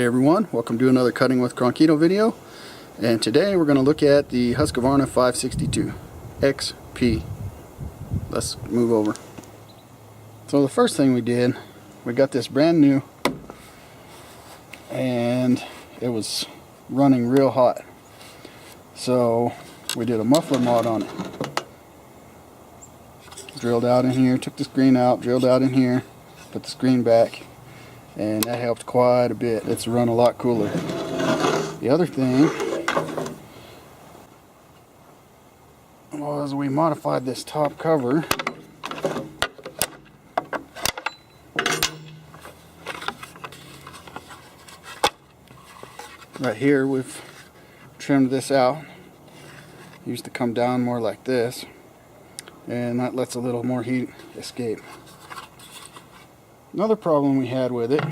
everyone, welcome to another Cutting with Cronkito video, and today we're going to look at the Husqvarna 562XP. Let's move over. So the first thing we did, we got this brand new and it was running real hot, so we did a muffler mod on it. Drilled out in here, took the screen out, drilled out in here, put the screen back, and that helped quite a bit. It's run a lot cooler. The other thing was we modified this top cover. Right here we've trimmed this out. It used to come down more like this, and that lets a little more heat escape. Another problem we had with it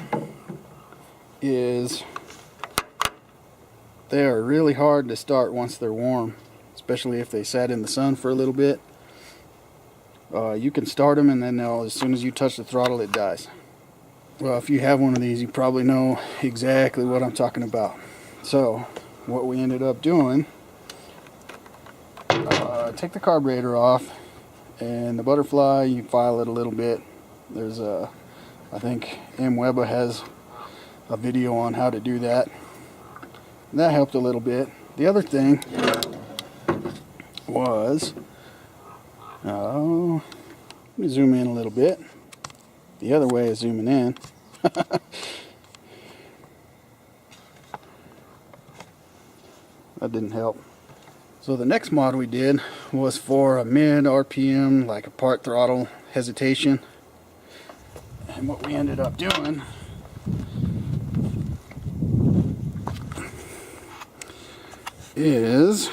is they are really hard to start once they're warm, especially if they sat in the sun for a little bit. You can start them and then as soon as you touch the throttle it dies. Well, if you have one of these you probably know exactly what I'm talking about. So what we ended up doing, take the carburetor off, and the butterfly, you file it a little bit. There's a, I think Webber has a video on how to do that. And that helped a little bit. The other thing was, let me zoom in a little bit. The other way is zooming in. That didn't help. So the next mod we did was for a mid RPM, like a part throttle hesitation. And what we ended up doing is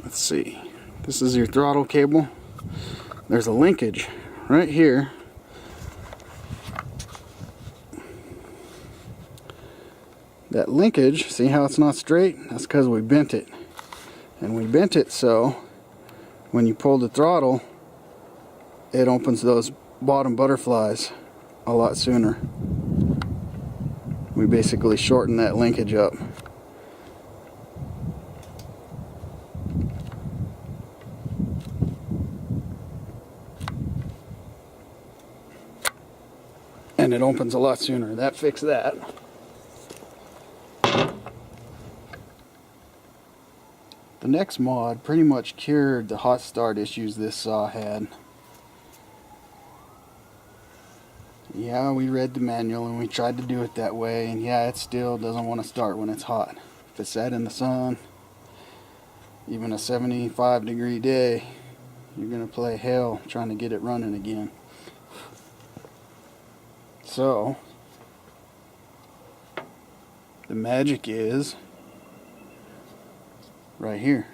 let's see, this is your throttle cable. There's a linkage right here. That linkage, see how it's not straight? That's because we bent it. And we bent it so when you pull the throttle, it opens those bottom butterflies a lot sooner. We basically shorten that linkage up. And it opens a lot sooner. That fixed that. The next mod pretty much cured the hot start issues this saw had. Yeah, we read the manual and we tried to do it that way, and yeah, it still doesn't want to start when it's hot. If it's sat in the sun, even a 75-degree day, you're going to play hell trying to get it running again. So, the magic is right here.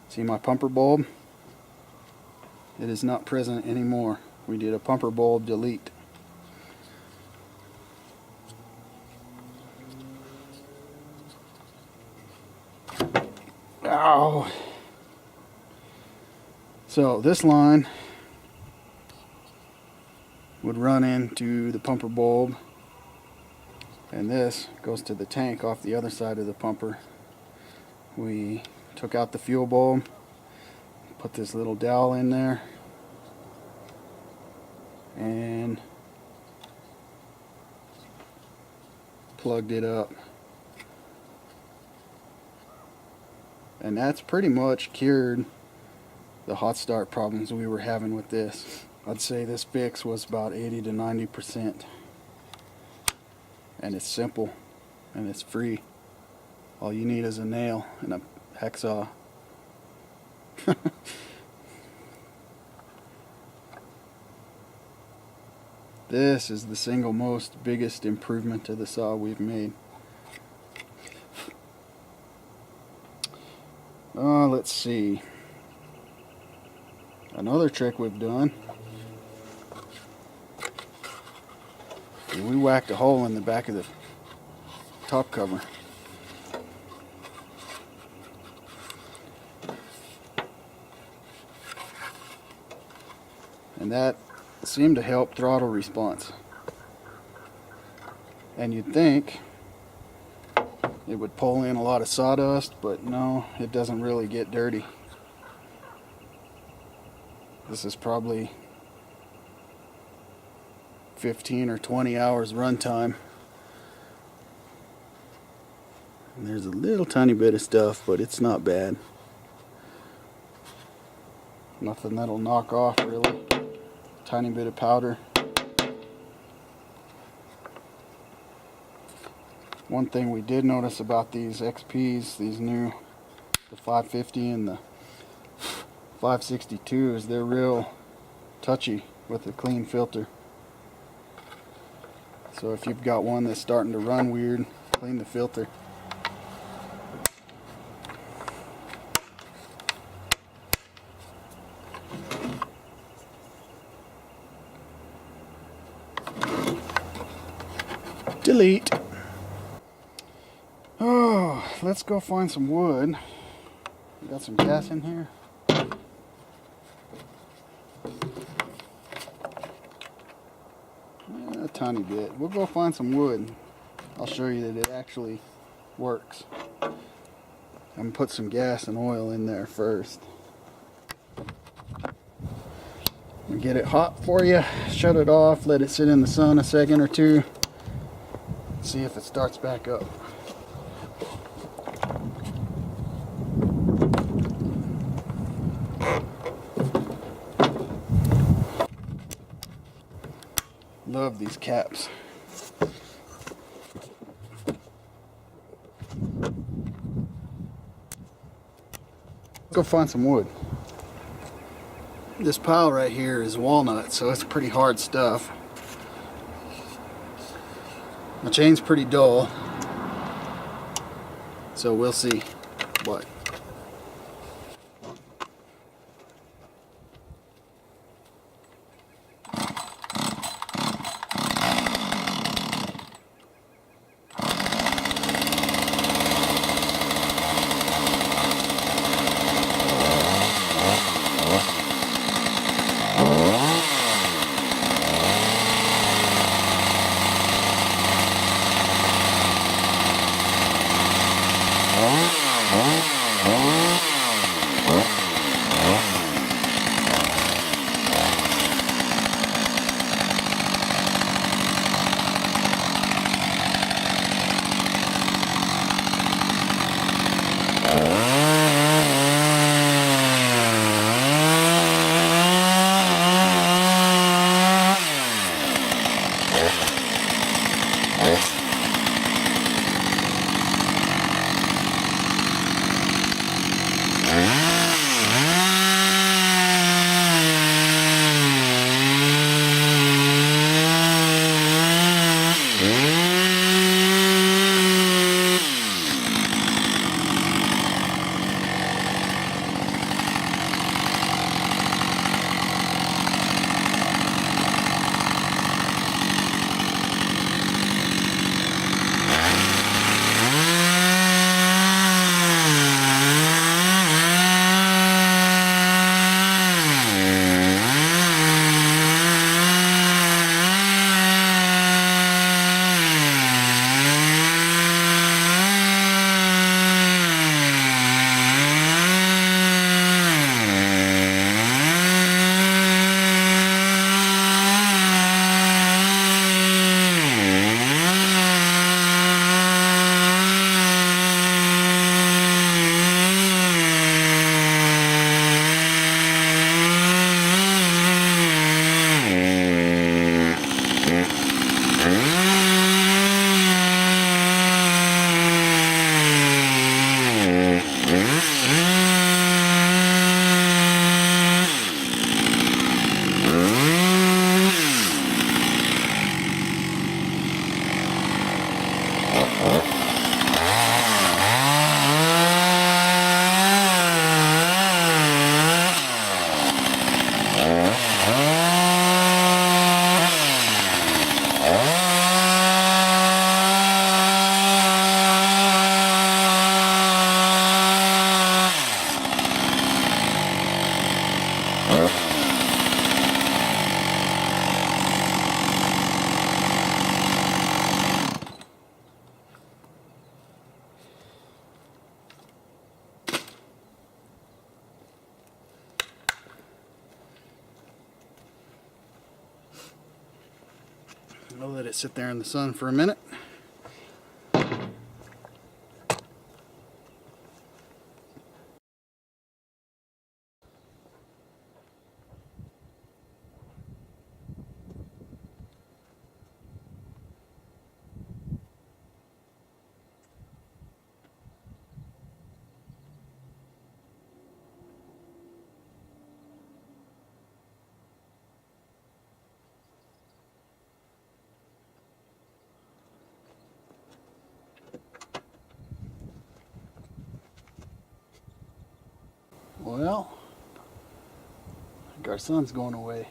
See my pumper bulb? It is not present anymore. We did a pumper bulb delete. Ow! So this line would run into the pumper bulb, and this goes to the tank off the other side of the pumper. We took out the fuel bulb, put this little dowel in there, and plugged it up. And that's pretty much cured the hot start problems we were having with this. I'd say this fix was about 80 to 90%. And it's simple and it's free. All you need is a nail and a hacksaw. This is the single most biggest improvement to the saw we've made. Let's see. Another trick we've done. We whacked a hole in the back of the top cover. and that seemed to help throttle response. And you'd think it would pull in a lot of sawdust, but no, it doesn't really get dirty. This is probably 15 or 20 hours runtime. And there's a little tiny bit of stuff, but it's not bad. Nothing that'll knock off really. Tiny bit of powder. One thing we did notice about these XPs, these new, the 550 and the 562, is they're real touchy with a clean filter. So if you've got one that's starting to run weird, clean the filter. Delete. Oh, let's go find some wood. We got some gas in here. A tiny bit. We'll go find some wood. I'll show you that it actually works. I'm gonna put some gas and oil in there first. Get it hot for you. Shut it off. Let it sit in the sun a second or two. See if it starts back up. Love these caps. Go find some wood. This pile right here is walnut, so it's pretty hard stuff. My chain's pretty dull, so we'll see what. I'll let it sit there in the sun for a minute. Well, I think our sun's going away.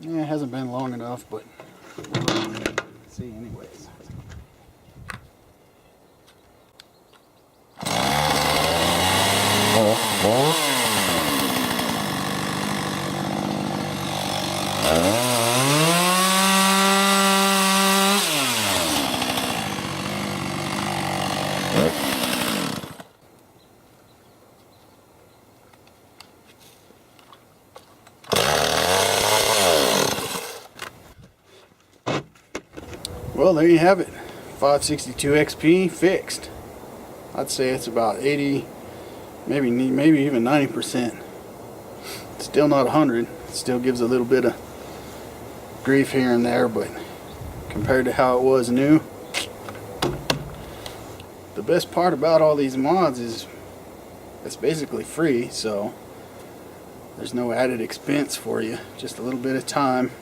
Yeah, it hasn't been long enough, but we'll see anyways. Well, there you have it. 562XP fixed. I'd say it's about 80, maybe even 90%. Still not 100. Still gives a little bit of grief here and there, but compared to how it was new, the best part about all these mods is it's basically free, so there's no added expense for you, just a little bit of time.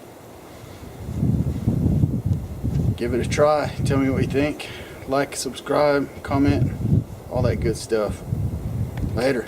Give it a try. Tell me what you think. Like, subscribe, comment, all that good stuff. Later.